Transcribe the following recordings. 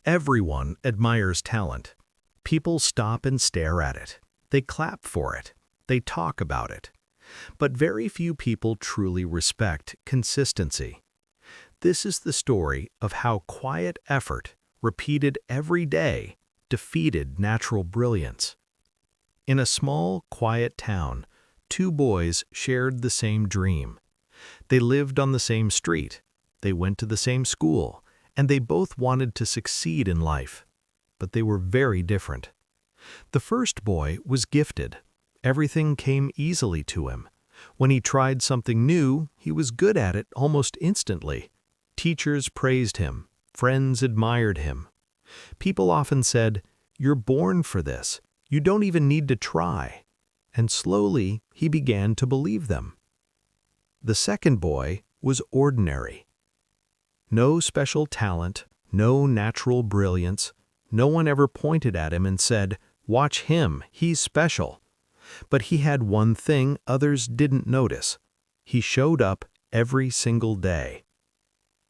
Everyone admires talent. People stop and stare at it. They clap for it. They talk about it. But very few people truly respect consistency. This is the story of how quiet effort, repeated every day, defeated natural brilliance. In a small, quiet town, two boys shared the same dream. They lived on the same street. They went to the same school, and they both wanted to succeed in life. But they were very different. The first boy was gifted. Everything came easily to him. When he tried something new, he was good at it almost instantly. Teachers praised him. Friends admired him. People often said, "You're born for this. You don't even need to try." And slowly, he began to believe them. The second boy was ordinary. No special talent, no natural brilliance. No one ever pointed at him and said, "Watch him, he's special." But he had one thing others didn't notice. He showed up every single day.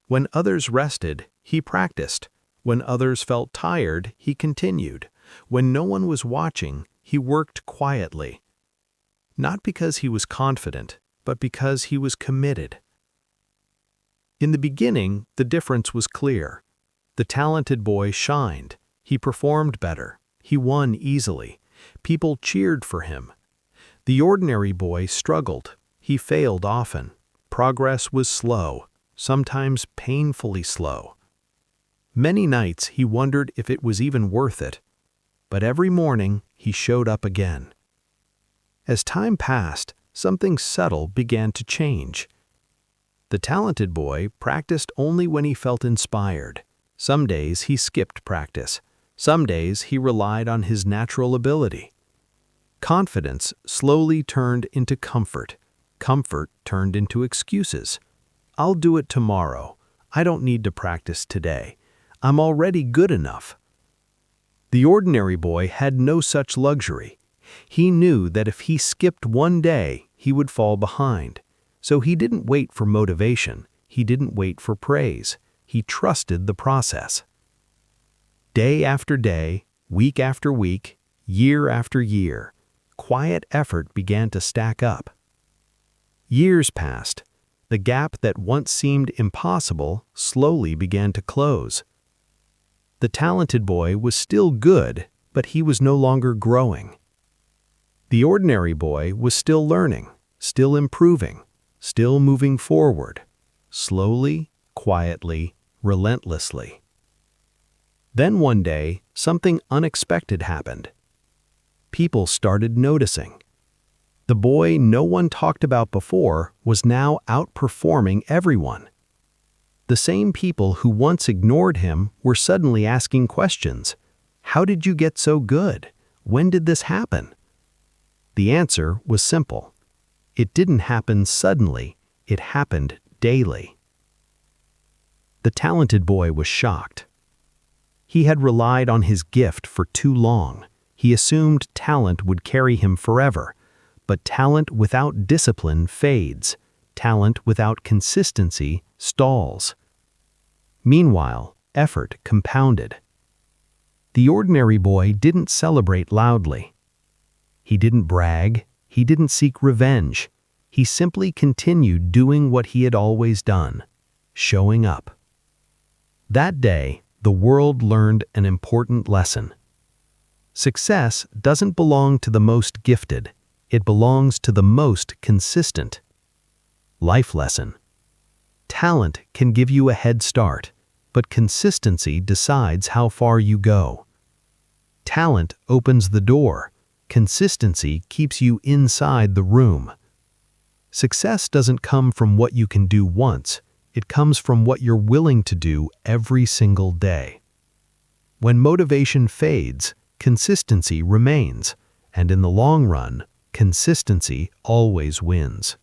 When others rested, he practiced. When others felt tired, he continued. When no one was watching, he worked quietly. Not because he was confident, but because he was committed. In the beginning, the difference was clear. The talented boy shined. He performed better. He won easily. People cheered for him. The ordinary boy struggled. He failed often. Progress was slow, sometimes painfully slow. Many nights he wondered if it was even worth it. But every morning he showed up again. As time passed, something subtle began to change. The talented boy practiced only when he felt inspired. Some days he skipped practice. Some days he relied on his natural ability. Confidence slowly turned into comfort. Comfort turned into excuses. "I'll do it tomorrow. I don't need to practice today. I'm already good enough." The ordinary boy had no such luxury. He knew that if he skipped one day, he would fall behind. So he didn't wait for motivation. He didn't wait for praise. He trusted the process. Day after day, week after week, year after year, quiet effort began to stack up. Years passed. The gap that once seemed impossible slowly began to close. The talented boy was still good, but he was no longer growing. The ordinary boy was still learning, still improving, still moving forward, slowly, quietly, relentlessly. Then one day, something unexpected happened. People started noticing. The boy no one talked about before was now outperforming everyone. The same people who once ignored him were suddenly asking questions. "How did you get so good? When did this happen?" The answer was simple. It didn't happen suddenly, it happened daily. The talented boy was shocked. He had relied on his gift for too long. He assumed talent would carry him forever. But talent without discipline fades. Talent without consistency stalls. Meanwhile, effort compounded. The ordinary boy didn't celebrate loudly. He didn't brag. He didn't seek revenge. He simply continued doing what he had always done, showing up. That day, the world learned an important lesson. Success doesn't belong to the most gifted. It belongs to the most consistent. Life lesson. Talent can give you a head start, but consistency decides how far you go. Talent opens the door. Consistency keeps you inside the room. Success doesn't come from what you can do once. It comes from what you're willing to do every single day. When motivation fades, consistency remains, and in the long run, consistency always wins.